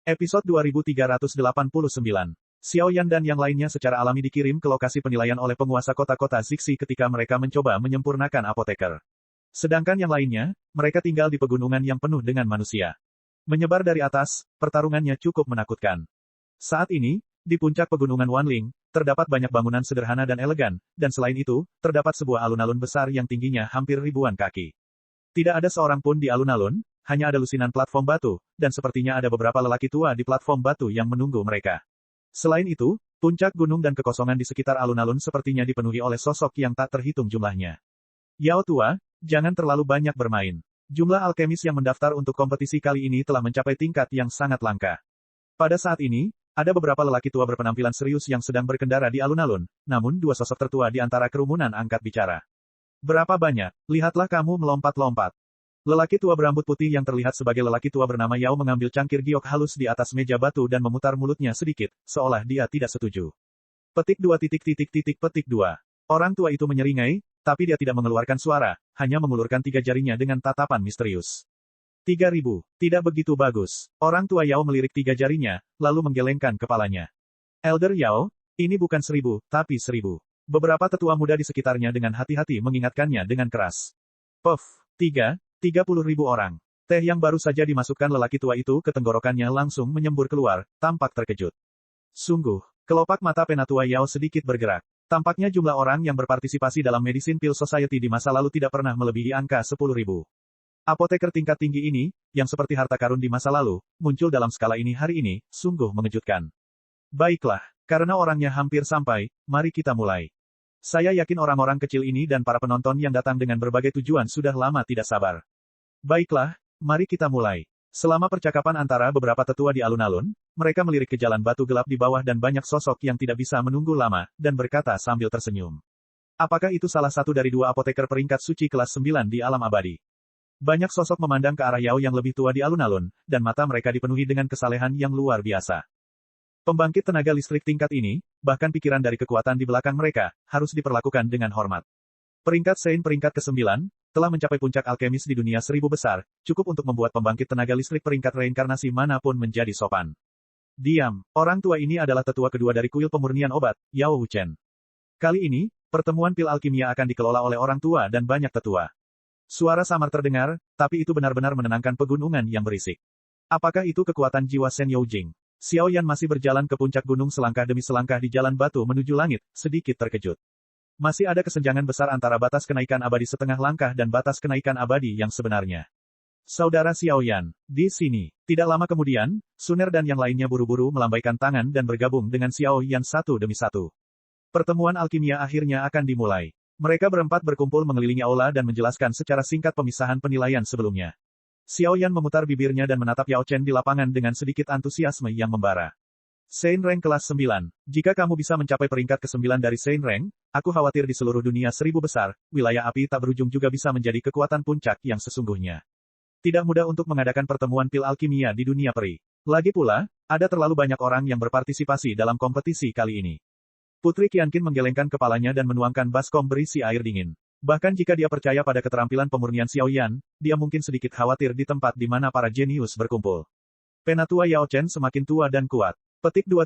Episode 2389. Xiao Yan dan yang lainnya secara alami dikirim ke lokasi penilaian oleh penguasa kota-kota Zixi ketika mereka mencoba menyempurnakan apoteker. Sedangkan yang lainnya, mereka tinggal di pegunungan yang penuh dengan manusia. Menyebar dari atas, pertarungannya cukup menakutkan. Saat ini, di puncak pegunungan Wanling, terdapat banyak bangunan sederhana dan elegan, dan selain itu, terdapat sebuah alun-alun besar yang tingginya hampir ribuan kaki. Tidak ada seorang pun di alun-alun, hanya ada lusinan platform batu, dan sepertinya ada beberapa lelaki tua di platform batu yang menunggu mereka. Selain itu, puncak gunung dan kekosongan di sekitar alun-alun sepertinya dipenuhi oleh sosok yang tak terhitung jumlahnya. Yao tua, jangan terlalu banyak bermain. Jumlah alkemis yang mendaftar untuk kompetisi kali ini telah mencapai tingkat yang sangat langka. Pada saat ini, ada beberapa lelaki tua berpenampilan serius yang sedang berkendara di alun-alun, namun dua sosok tertua di antara kerumunan angkat bicara. Berapa banyak? Lihatlah kamu melompat-lompat. Lelaki tua berambut putih yang terlihat sebagai lelaki tua bernama Yao mengambil cangkir giok halus di atas meja batu dan memutar mulutnya sedikit, seolah dia tidak setuju. Petik 2. Orang tua itu menyeringai, tapi dia tidak mengeluarkan suara, hanya mengulurkan 3 jarinya dengan tatapan misterius. 3000, tidak begitu bagus. Orang tua Yao melirik 3 jarinya, lalu menggelengkan kepalanya. Elder Yao, ini bukan 1000, tapi 1000. Beberapa tetua muda di sekitarnya dengan hati-hati mengingatkannya dengan keras. Puff, 30.000 orang. Teh yang baru saja dimasukkan lelaki tua itu ke tenggorokannya langsung menyembur keluar, tampak terkejut. Sungguh, kelopak mata penatua Yao sedikit bergerak. Tampaknya jumlah orang yang berpartisipasi dalam Medicine Pill Society di masa lalu tidak pernah melebihi angka 10.000. Apoteker tingkat tinggi ini, yang seperti harta karun di masa lalu, muncul dalam skala ini hari ini, sungguh mengejutkan. Baiklah, karena orangnya hampir sampai, mari kita mulai. Saya yakin orang-orang kecil ini dan para penonton yang datang dengan berbagai tujuan sudah lama tidak sabar. Baiklah, mari kita mulai. Selama percakapan antara beberapa tetua di alun-alun, mereka melirik ke jalan batu gelap di bawah dan banyak sosok yang tidak bisa menunggu lama, dan berkata sambil tersenyum. Apakah itu salah satu dari 2 apoteker peringkat suci kelas 9 di alam abadi? Banyak sosok memandang ke arah Yao yang lebih tua di alun-alun, dan mata mereka dipenuhi dengan kesalehan yang luar biasa. Pembangkit tenaga listrik tingkat ini, bahkan pikiran dari kekuatan di belakang mereka, harus diperlakukan dengan hormat. Peringkat Sein peringkat ke-9, telah mencapai puncak alkemis di dunia 1000 besar, cukup untuk membuat pembangkit tenaga listrik peringkat reinkarnasi manapun menjadi sopan. Diam, orang tua ini adalah tetua kedua dari kuil pemurnian obat, Yao Wuchen. Kali ini, pertemuan pil alkimia akan dikelola oleh orang tua dan banyak tetua. Suara samar terdengar, tapi itu benar-benar menenangkan pegunungan yang berisik. Apakah itu kekuatan jiwa Shen Youjing? Xiao Yan masih berjalan ke puncak gunung selangkah demi selangkah di jalan batu menuju langit, sedikit terkejut. Masih ada kesenjangan besar antara batas kenaikan abadi setengah langkah dan batas kenaikan abadi yang sebenarnya. Saudara Xiao Yan, di sini. Tidak lama kemudian, Suner dan yang lainnya buru-buru melambaikan tangan dan bergabung dengan Xiao Yan satu demi satu. Pertemuan alkimia akhirnya akan dimulai. Mereka berempat berkumpul mengelilingi aula dan menjelaskan secara singkat pemisahan penilaian sebelumnya. Xiao Yan memutar bibirnya dan menatap Yao Chen di lapangan dengan sedikit antusiasme yang membara. Sein Rank kelas 9. Jika kamu bisa mencapai peringkat ke-9 dari Sein Rank, aku khawatir di seluruh dunia 1000 besar, wilayah api tak berujung juga bisa menjadi kekuatan puncak yang sesungguhnya. Tidak mudah untuk mengadakan pertemuan pil alkimia di dunia peri. Lagi pula, ada terlalu banyak orang yang berpartisipasi dalam kompetisi kali ini. Putri Qianqin menggelengkan kepalanya dan menuangkan baskom berisi air dingin. Bahkan jika dia percaya pada keterampilan pemurnian Xiao Yan, dia mungkin sedikit khawatir di tempat di mana para jenius berkumpul. Penatua Yao Chen semakin tua dan kuat. Petik 2.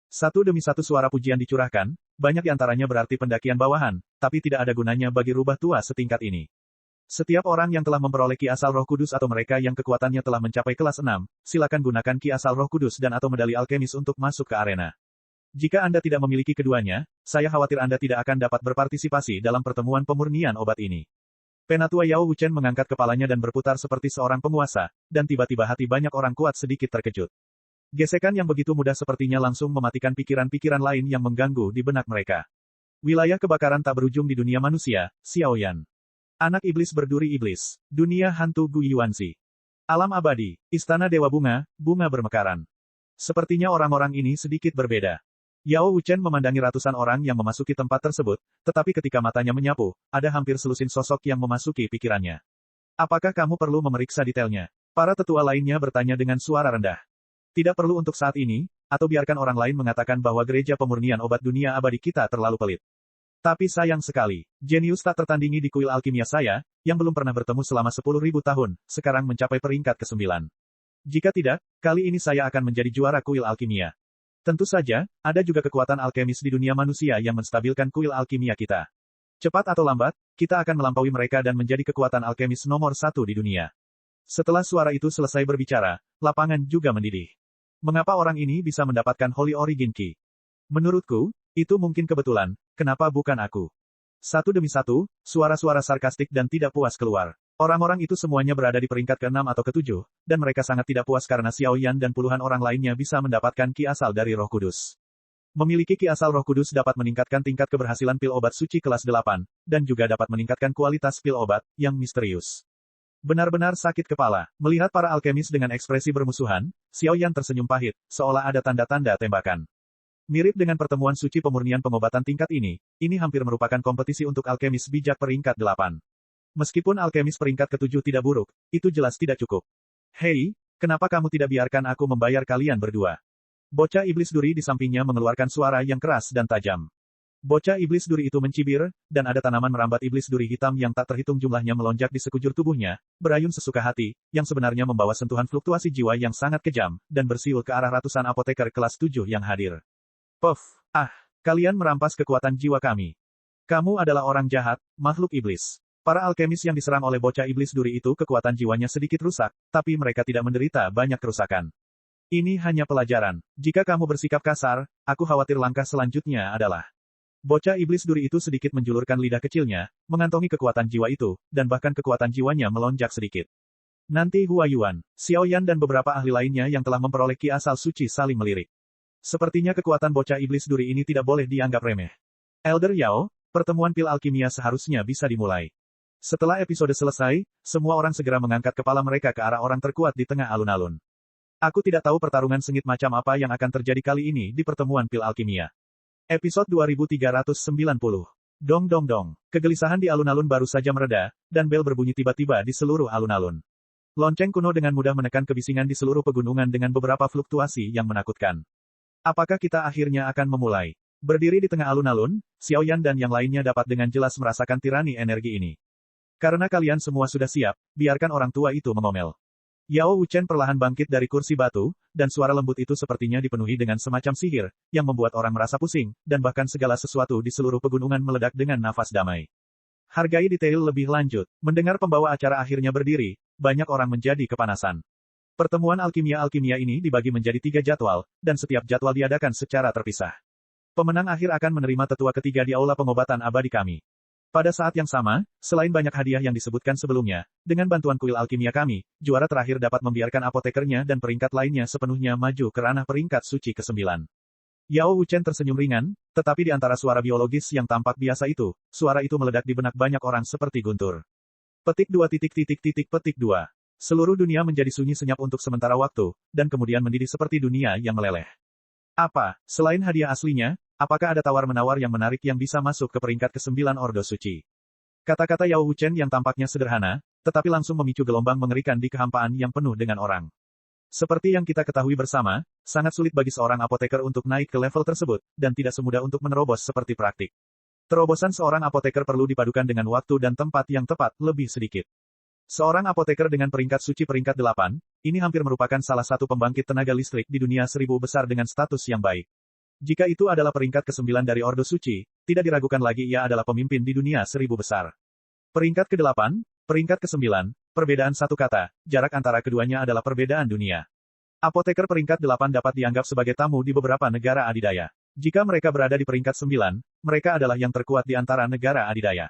Satu demi satu suara pujian dicurahkan, banyak di antaranya berarti pendakian bawahan, tapi tidak ada gunanya bagi rubah tua setingkat ini. Setiap orang yang telah memperoleh Ki Asal Roh Kudus atau mereka yang kekuatannya telah mencapai kelas 6, silakan gunakan Ki Asal Roh Kudus dan atau medali alkemis untuk masuk ke arena. Jika Anda tidak memiliki keduanya, saya khawatir Anda tidak akan dapat berpartisipasi dalam pertemuan pemurnian obat ini. Penatua Yao Wuchen mengangkat kepalanya dan berputar seperti seorang penguasa, dan tiba-tiba hati banyak orang kuat sedikit terkejut. Gesekan yang begitu mudah sepertinya langsung mematikan pikiran-pikiran lain yang mengganggu di benak mereka. Wilayah kebakaran tak berujung di dunia manusia, Xiao Yan. Anak iblis berduri iblis. Dunia hantu Gu Yuanzi. Alam abadi. Istana Dewa Bunga, bunga bermekaran. Sepertinya orang-orang ini sedikit berbeda. Yao Wuchen memandangi ratusan orang yang memasuki tempat tersebut, tetapi ketika matanya menyapu, ada hampir selusin sosok yang memasuki pikirannya. Apakah kamu perlu memeriksa detailnya? Para tetua lainnya bertanya dengan suara rendah. Tidak perlu untuk saat ini, atau biarkan orang lain mengatakan bahwa gereja pemurnian obat dunia abadi kita terlalu pelit. Tapi sayang sekali, jenius tak tertandingi di kuil alkimia saya, yang belum pernah bertemu selama 10.000 tahun, sekarang mencapai peringkat ke-9. Jika tidak, Kali ini saya akan menjadi juara kuil alkimia. Tentu saja, ada juga kekuatan alkemis di dunia manusia yang menstabilkan kuil alkimia kita. Cepat atau lambat, kita akan melampaui mereka dan menjadi kekuatan alkemis nomor 1 di dunia. Setelah suara itu selesai berbicara, lapangan juga mendidih. Mengapa orang ini bisa mendapatkan Holy Origin Key? Menurutku, itu mungkin kebetulan, kenapa bukan aku? Satu demi satu, suara-suara sarkastik dan tidak puas keluar. Orang-orang itu semuanya berada di peringkat ke-6 atau ke-7, dan mereka sangat tidak puas karena Xiao Yan dan puluhan orang lainnya bisa mendapatkan ki asal dari Roh Kudus. Memiliki ki asal Roh Kudus dapat meningkatkan tingkat keberhasilan pil obat suci kelas 8, dan juga dapat meningkatkan kualitas pil obat, yang misterius. Benar-benar sakit kepala. Melihat para alkemis dengan ekspresi bermusuhan, Xiao Yan tersenyum pahit, seolah ada tanda-tanda tembakan. Mirip dengan pertemuan suci pemurnian pengobatan tingkat ini hampir merupakan kompetisi untuk alkemis bijak peringkat 8. Meskipun alkemis peringkat ke-7 tidak buruk, itu jelas tidak cukup. Hei, kenapa kamu tidak biarkan aku membayar kalian berdua? Bocah iblis duri di sampingnya mengeluarkan suara yang keras dan tajam. Bocah iblis duri itu mencibir, dan ada tanaman merambat iblis duri hitam yang tak terhitung jumlahnya melonjak di sekujur tubuhnya, berayun sesuka hati, yang sebenarnya membawa sentuhan fluktuasi jiwa yang sangat kejam, dan bersiul ke arah ratusan apoteker kelas 7 yang hadir. Puff, kalian merampas kekuatan jiwa kami. Kamu adalah orang jahat, makhluk iblis. Para alkemis yang diserang oleh bocah iblis duri itu kekuatan jiwanya sedikit rusak, tapi mereka tidak menderita banyak kerusakan. Ini hanya pelajaran. Jika kamu bersikap kasar, aku khawatir langkah selanjutnya adalah... Bocah iblis duri itu sedikit menjulurkan lidah kecilnya, mengantongi kekuatan jiwa itu, dan bahkan kekuatan jiwanya melonjak sedikit. Nanti Hua Yuan, Xiao Yan dan beberapa ahli lainnya yang telah memperoleh ki asal suci saling melirik. Sepertinya kekuatan bocah iblis duri ini tidak boleh dianggap remeh. Elder Yao, pertemuan pil alkimia seharusnya bisa dimulai. Setelah episode selesai, semua orang segera mengangkat kepala mereka ke arah orang terkuat di tengah alun-alun. Aku tidak tahu pertarungan sengit macam apa yang akan terjadi kali ini di pertemuan pil alkimia. Episode 2390. Dong dong dong. Kegelisahan di alun-alun baru saja mereda, dan bel berbunyi tiba-tiba di seluruh alun-alun. Lonceng kuno dengan mudah menekan kebisingan di seluruh pegunungan dengan beberapa fluktuasi yang menakutkan. Apakah kita akhirnya akan memulai? Berdiri di tengah alun-alun, Xiao Yan dan yang lainnya dapat dengan jelas merasakan tirani energi ini. Karena kalian semua sudah siap, biarkan orang tua itu mengomel. Yao Wuchen perlahan bangkit dari kursi batu, dan suara lembut itu sepertinya dipenuhi dengan semacam sihir, yang membuat orang merasa pusing, dan bahkan segala sesuatu di seluruh pegunungan meledak dengan nafas damai. Hargai detail lebih lanjut. Mendengar pembawa acara akhirnya berdiri, banyak orang menjadi kepanasan. Pertemuan alkimia ini dibagi menjadi 3 jadwal, dan setiap jadwal diadakan secara terpisah. Pemenang akhir akan menerima tetua ketiga di aula pengobatan abadi kami. Pada saat yang sama, selain banyak hadiah yang disebutkan sebelumnya, dengan bantuan kuil alkimia kami, juara terakhir dapat membiarkan apotekernya dan peringkat lainnya sepenuhnya maju ke ranah peringkat suci ke-9. Yao Wuchen tersenyum ringan, tetapi di antara suara biologis yang tampak biasa itu, suara itu meledak di benak banyak orang seperti guntur. Petik 2. Seluruh dunia menjadi sunyi senyap untuk sementara waktu, dan kemudian mendidih seperti dunia yang meleleh. Apa, selain hadiah aslinya, apakah ada tawar-menawar yang menarik yang bisa masuk ke peringkat ke-9 Ordo Suci? Kata-kata Yao Wuchen yang tampaknya sederhana, tetapi langsung memicu gelombang mengerikan di kehampaan yang penuh dengan orang. Seperti yang kita ketahui bersama, sangat sulit bagi seorang apoteker untuk naik ke level tersebut, dan tidak semudah untuk menerobos seperti praktik. Terobosan seorang apoteker perlu dipadukan dengan waktu dan tempat yang tepat, lebih sedikit. Seorang apoteker dengan peringkat suci peringkat 8, ini hampir merupakan salah satu pembangkit tenaga listrik di dunia 1000 besar dengan status yang baik. Jika itu adalah peringkat ke-9 dari Ordo Suci, tidak diragukan lagi ia adalah pemimpin di dunia 1000 besar. Peringkat ke-8, peringkat ke-9, perbedaan satu kata, jarak antara keduanya adalah perbedaan dunia. Apoteker peringkat 8 dapat dianggap sebagai tamu di beberapa negara adidaya. Jika mereka berada di peringkat 9, mereka adalah yang terkuat di antara negara adidaya.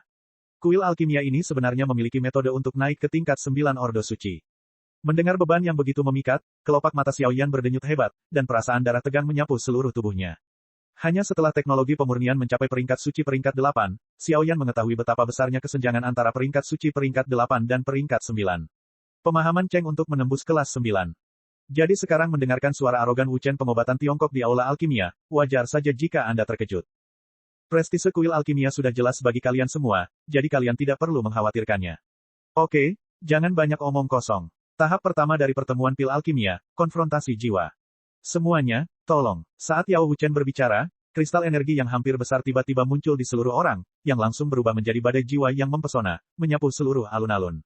Kuil alkimia ini sebenarnya memiliki metode untuk naik ke tingkat 9 Ordo Suci. Mendengar beban yang begitu memikat, kelopak mata Xiao Yan berdenyut hebat, dan perasaan darah tegang menyapu seluruh tubuhnya. Hanya setelah teknologi pemurnian mencapai peringkat suci peringkat 8, Xiao Yan mengetahui betapa besarnya kesenjangan antara peringkat suci peringkat 8 dan peringkat 9. Pemahaman Cheng untuk menembus kelas 9. Jadi sekarang mendengarkan suara arogan Wuchen pengobatan Tiongkok di aula alkimia, wajar saja jika Anda terkejut. Prestise kuil alkimia sudah jelas bagi kalian semua, jadi kalian tidak perlu mengkhawatirkannya. Oke, jangan banyak omong kosong. Tahap pertama dari pertemuan pil alkimia, konfrontasi jiwa. Semuanya, tolong. Saat Yao Wuchen berbicara, kristal energi yang hampir besar tiba-tiba muncul di seluruh orang, yang langsung berubah menjadi badai jiwa yang mempesona, menyapu seluruh alun-alun.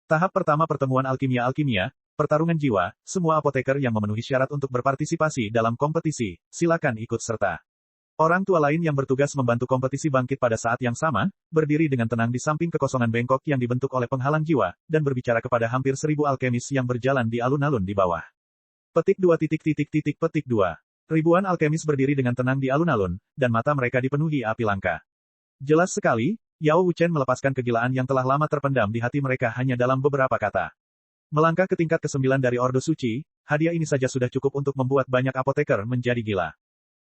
Tahap pertama pertemuan alkimia, Pertarungan jiwa, semua apoteker yang memenuhi syarat untuk berpartisipasi dalam kompetisi, silakan ikut serta. Orang tua lain yang bertugas membantu kompetisi bangkit pada saat yang sama, berdiri dengan tenang di samping kekosongan bengkok yang dibentuk oleh penghalang jiwa, dan berbicara kepada hampir 1000 alkemis yang berjalan di alun-alun di bawah. Petik 2. Petik 2. Ribuan alkemis berdiri dengan tenang di alun-alun, dan mata mereka dipenuhi api langka. Jelas sekali, Yao Wuchen melepaskan kegilaan yang telah lama terpendam di hati mereka hanya dalam beberapa kata. Melangkah ke tingkat ke-9 dari Ordo Suci, hadiah ini saja sudah cukup untuk membuat banyak apoteker menjadi gila.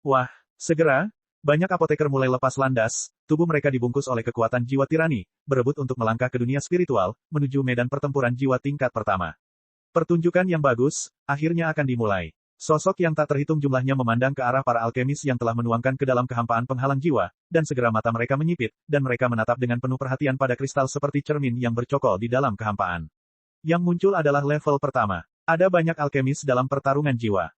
Wah, segera, banyak apoteker mulai lepas landas, tubuh mereka dibungkus oleh kekuatan jiwa tirani, berebut untuk melangkah ke dunia spiritual, menuju medan pertempuran jiwa tingkat pertama. Pertunjukan yang bagus, akhirnya akan dimulai. Sosok yang tak terhitung jumlahnya memandang ke arah para alkemis yang telah menuangkan ke dalam kehampaan penghalang jiwa, dan segera mata mereka menyipit, dan mereka menatap dengan penuh perhatian pada kristal seperti cermin yang bercokol di dalam kehampaan. Yang muncul adalah level pertama. Ada banyak alkemis dalam pertarungan jiwa.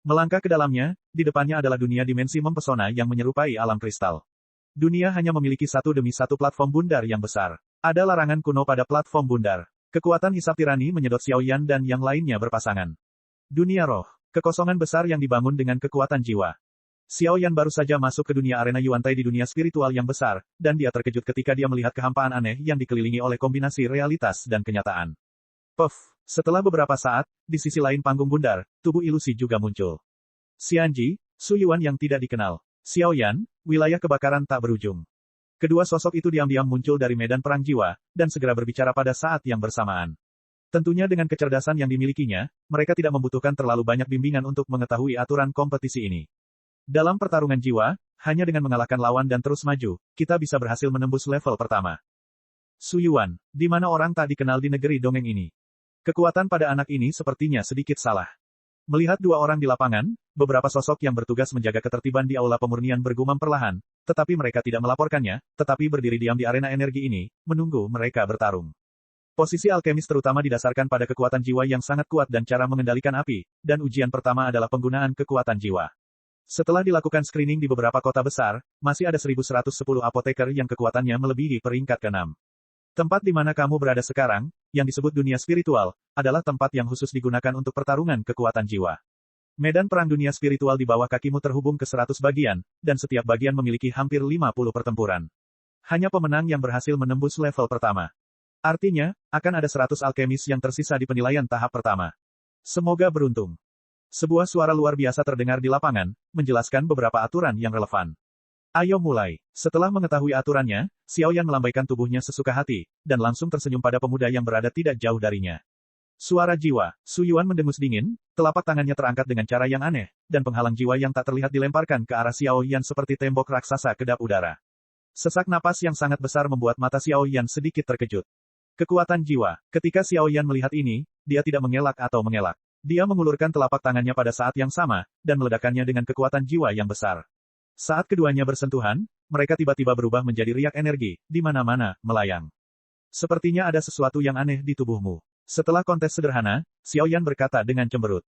Melangkah ke dalamnya, di depannya adalah dunia dimensi mempesona yang menyerupai alam kristal. Dunia hanya memiliki satu demi satu platform bundar yang besar. Ada larangan kuno pada platform bundar. Kekuatan hisap tirani menyedot Xiaoyan dan yang lainnya berpasangan. Dunia roh. Kekosongan besar yang dibangun dengan kekuatan jiwa. Xiaoyan baru saja masuk ke dunia arena Yuantai di dunia spiritual yang besar, dan dia terkejut ketika dia melihat kehampaan aneh yang dikelilingi oleh kombinasi realitas dan kenyataan. Puff, setelah beberapa saat, di sisi lain panggung bundar, tubuh ilusi juga muncul. Xianji, Su Yuan yang tidak dikenal. Xiaoyan, wilayah kebakaran tak berujung. Kedua sosok itu diam-diam muncul dari medan perang jiwa, dan segera berbicara pada saat yang bersamaan. Tentunya dengan kecerdasan yang dimilikinya, mereka tidak membutuhkan terlalu banyak bimbingan untuk mengetahui aturan kompetisi ini. Dalam pertarungan jiwa, hanya dengan mengalahkan lawan dan terus maju, kita bisa berhasil menembus level pertama. Su Yuan, di mana orang tak dikenal di negeri dongeng ini? Kekuatan pada anak ini sepertinya sedikit salah. Melihat dua orang di lapangan, beberapa sosok yang bertugas menjaga ketertiban di aula pemurnian bergumam perlahan, tetapi mereka tidak melaporkannya, tetapi berdiri diam di arena energi ini, menunggu mereka bertarung. Posisi alkemis terutama didasarkan pada kekuatan jiwa yang sangat kuat dan cara mengendalikan api, dan ujian pertama adalah penggunaan kekuatan jiwa. Setelah dilakukan screening di beberapa kota besar, masih ada 1110 apoteker yang kekuatannya melebihi peringkat ke-6. Tempat di mana kamu berada sekarang, yang disebut dunia spiritual, adalah tempat yang khusus digunakan untuk pertarungan kekuatan jiwa. Medan perang dunia spiritual di bawah kakimu terhubung ke 100 bagian, dan setiap bagian memiliki hampir 50 pertempuran. Hanya pemenang yang berhasil menembus level pertama. Artinya, akan ada 100 alkemis yang tersisa di penilaian tahap pertama. Semoga beruntung. Sebuah suara luar biasa terdengar di lapangan, menjelaskan beberapa aturan yang relevan. Ayo mulai. Setelah mengetahui aturannya, Xiaoyan melambaikan tubuhnya sesuka hati, dan langsung tersenyum pada pemuda yang berada tidak jauh darinya. Suara jiwa, Su Yuan mendengus dingin, telapak tangannya terangkat dengan cara yang aneh, dan penghalang jiwa yang tak terlihat dilemparkan ke arah Xiaoyan seperti tembok raksasa kedap udara. Sesak napas yang sangat besar membuat mata Xiaoyan sedikit terkejut. Kekuatan jiwa. Ketika Xiaoyan melihat ini, dia tidak mengelak atau mengelak. Dia mengulurkan telapak tangannya pada saat yang sama, dan meledakkannya dengan kekuatan jiwa yang besar. Saat keduanya bersentuhan, mereka tiba-tiba berubah menjadi riak energi, di mana-mana, melayang. Sepertinya ada sesuatu yang aneh di tubuhmu. Setelah kontes sederhana, Xiaoyan berkata dengan cemberut.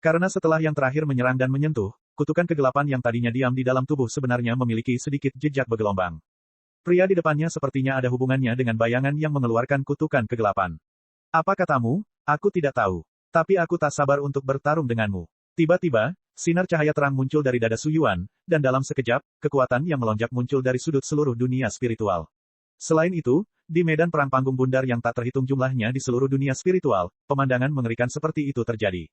Karena setelah yang terakhir menyerang dan menyentuh, kutukan kegelapan yang tadinya diam di dalam tubuh sebenarnya memiliki sedikit jejak bergelombang. Pria di depannya sepertinya ada hubungannya dengan bayangan yang mengeluarkan kutukan kegelapan. Apa katamu? Aku tidak tahu. Tapi aku tak sabar untuk bertarung denganmu. Tiba-tiba, sinar cahaya terang muncul dari dada Su Yuan, dan dalam sekejap, kekuatan yang melonjak muncul dari sudut seluruh dunia spiritual. Selain itu, di medan perang panggung bundar yang tak terhitung jumlahnya di seluruh dunia spiritual, pemandangan mengerikan seperti itu terjadi.